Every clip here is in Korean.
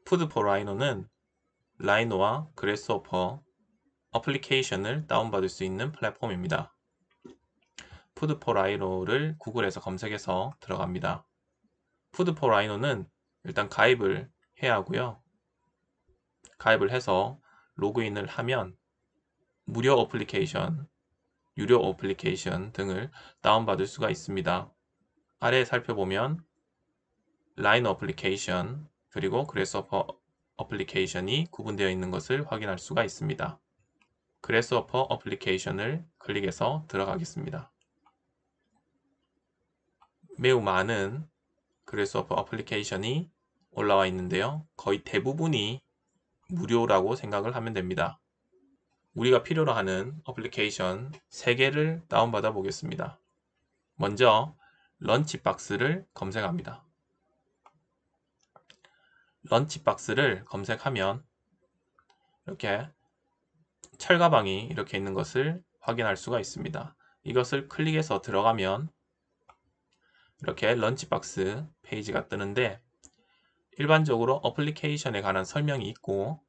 푸드 포 라이노는 라이노와 그래스호퍼 어플리케이션을 다운받을 수 있는 플랫폼입니다. 푸드 포 라이노를 구글에서 검색해서 들어갑니다. 푸드 포 라이노는 일단 가입을 해야 하고요. 가입을 해서 로그인을 하면 무료 어플리케이션, 유료 어플리케이션 등을 다운받을 수가 있습니다. 아래에 살펴보면 라이노 어플리케이션 그리고 그래스호퍼 어플리케이션이 구분되어 있는 것을 확인할 수가 있습니다. 그래스호퍼 어플리케이션을 클릭해서 들어가겠습니다. 매우 많은 그래스호퍼 어플리케이션이 올라와 있는데요. 거의 대부분이 무료라고 생각을 하면 됩니다. 우리가 필요로 하는 어플리케이션 3개를 다운받아 보겠습니다. 먼저 런치박스를 검색합니다. 런치박스를 검색하면 이렇게 철가방이 이렇게 있는 것을 확인할 수가 있습니다. 이것을 클릭해서 들어가면 이렇게 런치박스 페이지가 뜨는데 일반적으로 어플리케이션에 관한 설명이 있고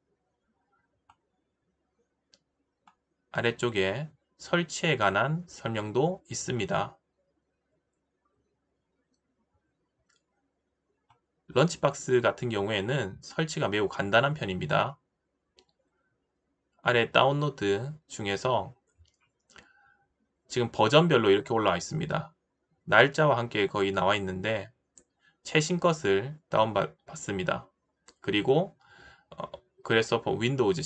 아래쪽에 설치에 관한 설명도 있습니다. 런치박스 같은 경우에는 설치가 매우 간단한 편입니다. 아래 다운로드 중에서 지금 버전별로 이렇게 올라와 있습니다. 날짜와 함께 거의 나와 있는데 최신 것을 다운받습니다. 그리고 그래스호퍼 윈도우즈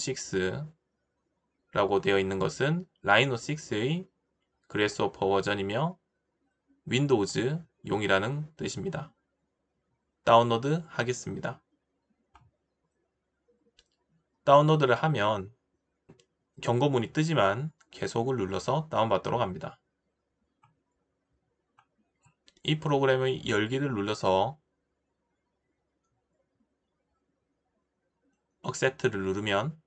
6라고 되어 있는 것은 라이노 6의 그래스호퍼 버전이며 윈도우즈 용이라는 뜻입니다. 다운로드 하겠습니다. 다운로드를 하면 경고문이 뜨지만 계속을 눌러서 다운받도록 합니다. 이 프로그램의 열기를 눌러서 액셉트를 누르면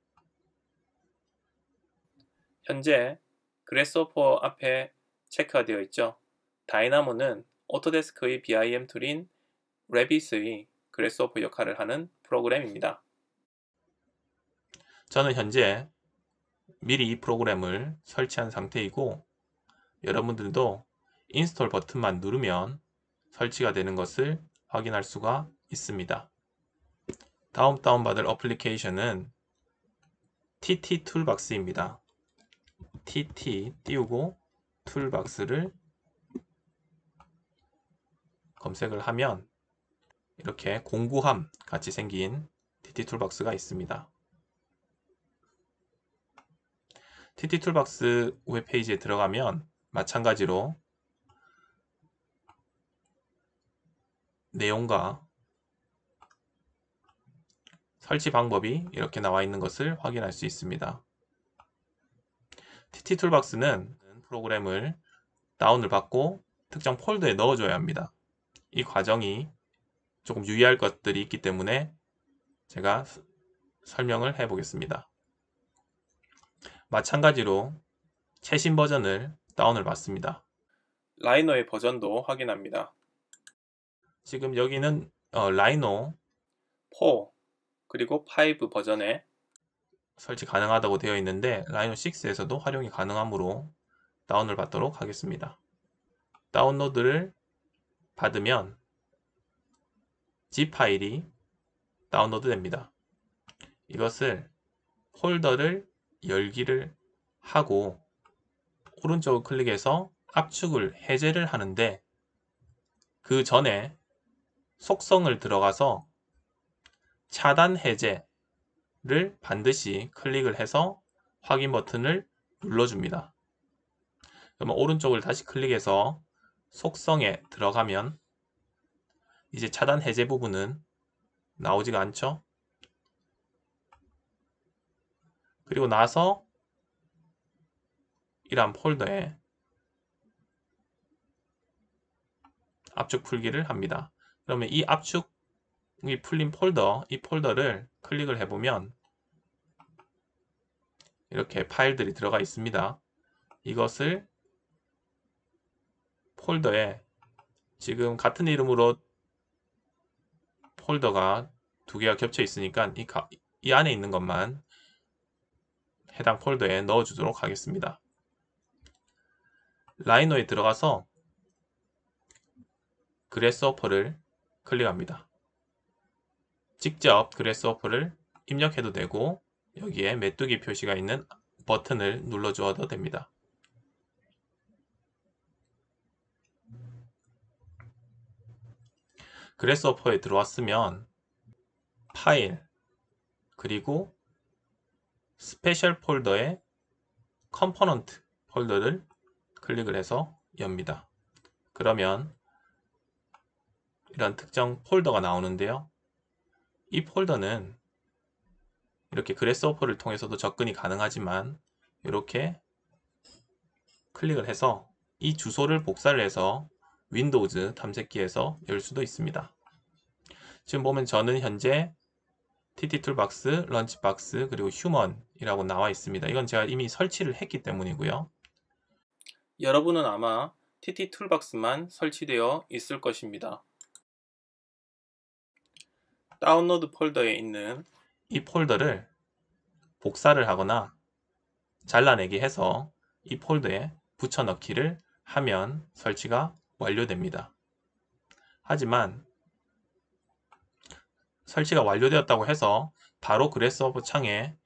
현재 그래스호퍼 앞에 체크가 되어 있죠. 다이나모는 오토데스크의 BIM 툴인 레빗의 그래스호퍼 역할을 하는 프로그램입니다. 저는 현재 미리 이 프로그램을 설치한 상태이고 여러분들도 인스톨 버튼만 누르면 설치가 되는 것을 확인할 수가 있습니다. 다음 다운받을 어플리케이션은 TT 툴박스입니다. TT 띄우고 툴박스를 검색을 하면 이렇게 공구함 같이 생긴 TT 툴박스가 있습니다. TT 툴박스 웹페이지에 들어가면 마찬가지로 내용과 설치 방법이 이렇게 나와 있는 것을 확인할 수 있습니다. TT 툴박스는 프로그램을 다운을 받고 특정 폴더에 넣어줘야 합니다. 이 과정이 조금 유의할 것들이 있기 때문에 제가 설명을 해 보겠습니다. 마찬가지로 최신 버전을 다운을 받습니다. 라이노의 버전도 확인합니다. 지금 여기는 라이노 4 그리고 5 버전에 설치 가능하다고 되어 있는데 라이노 6에서도 활용이 가능하므로 다운을 받도록 하겠습니다. 다운로드를 받으면 zip 파일이 다운로드 됩니다. 이것을 폴더를 열기를 하고 오른쪽을 클릭해서 압축을 해제를 하는데 그 전에 속성을 들어가서 차단 해제를 반드시 클릭을 해서 확인 버튼을 눌러줍니다. 그러면 오른쪽을 다시 클릭해서 속성에 들어가면 이제 차단 해제 부분은 나오지가 않죠. 그리고 나서 이러한 폴더에 압축 풀기를 합니다. 그러면 이 압축이 풀린 폴더, 이 폴더를 클릭을 해보면 이렇게 파일들이 들어가 있습니다. 이것을 폴더에 지금 같은 이름으로 폴더가 두 개가 겹쳐 있으니까 이 안에 있는 것만 해당 폴더에 넣어주도록 하겠습니다. 라이노에 들어가서 그래스호퍼를 클릭합니다. 직접 그래스호퍼를 입력해도 되고 여기에 메뚜기 표시가 있는 버튼을 눌러주어도 됩니다. 그래스호퍼에 들어왔으면 파일 그리고 스페셜 폴더의 컴포넌트 폴더를 클릭을 해서 엽니다. 그러면 이런 특정 폴더가 나오는데요. 이 폴더는 이렇게 그래스호퍼를 통해서도 접근이 가능하지만 이렇게 클릭을 해서 이 주소를 복사를 해서 윈도우즈 탐색기에서 열 수도 있습니다. 지금 보면 저는 현재 TT툴박스, 런치박스, 그리고 휴먼이라고 나와 있습니다. 이건 제가 이미 설치를 했기 때문이고요. 여러분은 아마 TT툴박스만 설치되어 있을 것입니다. 다운로드 폴더에 있는 이 폴더를 복사를 하거나 잘라내기 해서 이 폴더에 붙여넣기를 하면 설치가 완료됩니다. 하지만 설치가 완료되었다고 해서 바로 그래스호퍼 창에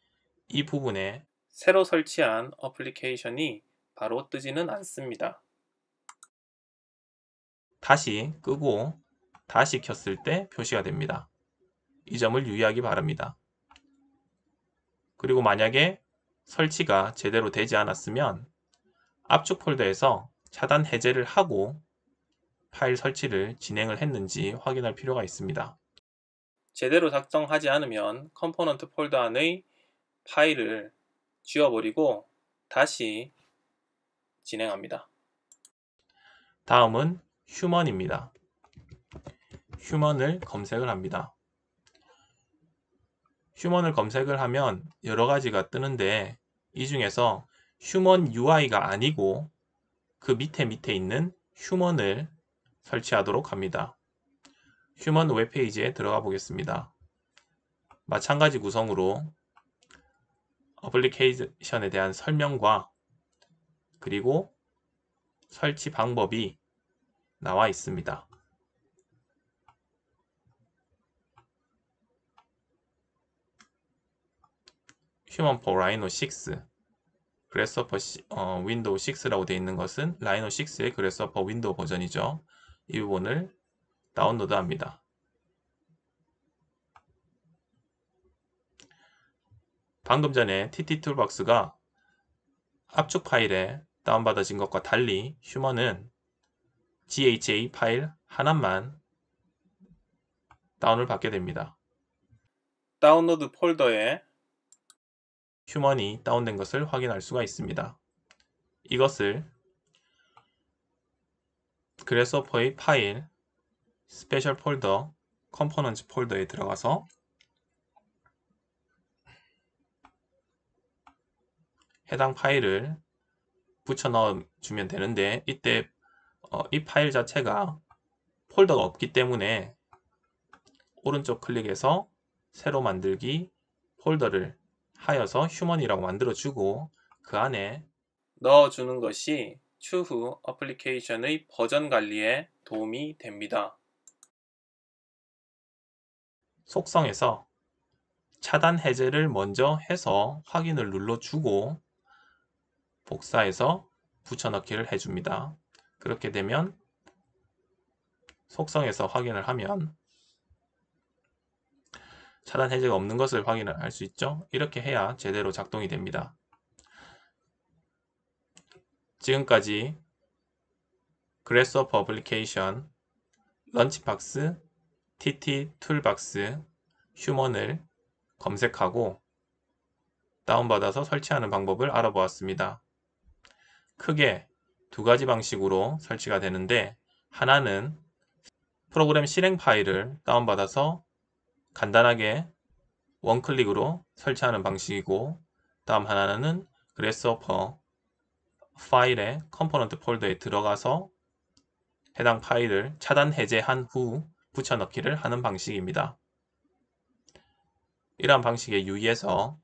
이 부분에 새로 설치한 어플리케이션이 바로 뜨지는 않습니다. 다시 끄고 다시 켰을 때 표시가 됩니다. 이 점을 유의하기 바랍니다. 그리고 만약에 설치가 제대로 되지 않았으면 압축 폴더에서 차단 해제를 하고 파일 설치를 진행을 했는지 확인할 필요가 있습니다. 제대로 작동하지 않으면 컴포넌트 폴더 안의 파일을 지워버리고 다시 진행합니다. 다음은 휴먼입니다. 휴먼을 검색을 합니다. 휴먼을 검색을 하면 여러 가지가 뜨는데 이 중에서 휴먼 UI가 아니고 그 밑에 있는 휴먼을 설치하도록 합니다. 휴먼 웹페이지에 들어가 보겠습니다. 마찬가지 구성으로 어플리케이션에 대한 설명과 그리고 설치 방법이 나와 있습니다. 휴먼 for 라이노 6 그래스호퍼 윈도우 6라고 되어 있는 것은 라이노 6의 그래스호퍼 윈도우 버전이죠. 이 부분을 다운로드 합니다. 방금 전에 TT툴박스가 압축 파일에 다운받아진 것과 달리 휴먼은 GHA 파일 하나만 다운을 받게 됩니다. 다운로드 폴더에 휴먼이 다운된 것을 확인할 수가 있습니다. 이것을 그래스호퍼의 파일, 스페셜 폴더, 컴포넌트 폴더에 들어가서 해당 파일을 붙여 넣어주면 되는데 이때 이 파일 자체가 폴더가 없기 때문에 오른쪽 클릭해서 새로 만들기 폴더를 하여서 휴먼이라고 만들어주고 그 안에 넣어주는 것이 추후 어플리케이션의 버전 관리에 도움이 됩니다. 속성에서 차단 해제를 먼저 해서 확인을 눌러주고 복사해서 붙여넣기를 해줍니다. 그렇게 되면 속성에서 확인을 하면 차단 해제가 없는 것을 확인을 할 수 있죠. 이렇게 해야 제대로 작동이 됩니다. 지금까지 그래스호퍼 어플리케이션, 런치박스, TT툴박스, 휴먼을 검색하고 다운받아서 설치하는 방법을 알아보았습니다. 크게 두 가지 방식으로 설치가 되는데 하나는 프로그램 실행 파일을 다운받아서 간단하게 원클릭으로 설치하는 방식이고 다음 하나는 그래스호퍼 파일의 컴포넌트 폴더에 들어가서 해당 파일을 차단 해제한 후 붙여넣기를 하는 방식입니다. 이러한 방식에 유의해서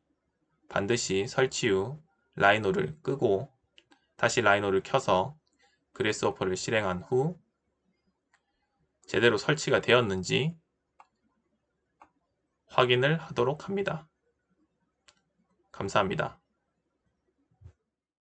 반드시 설치 후 라이노를 끄고 다시 라이노를 켜서 그래스호퍼를 실행한 후 제대로 설치가 되었는지 확인을 하도록 합니다. 감사합니다.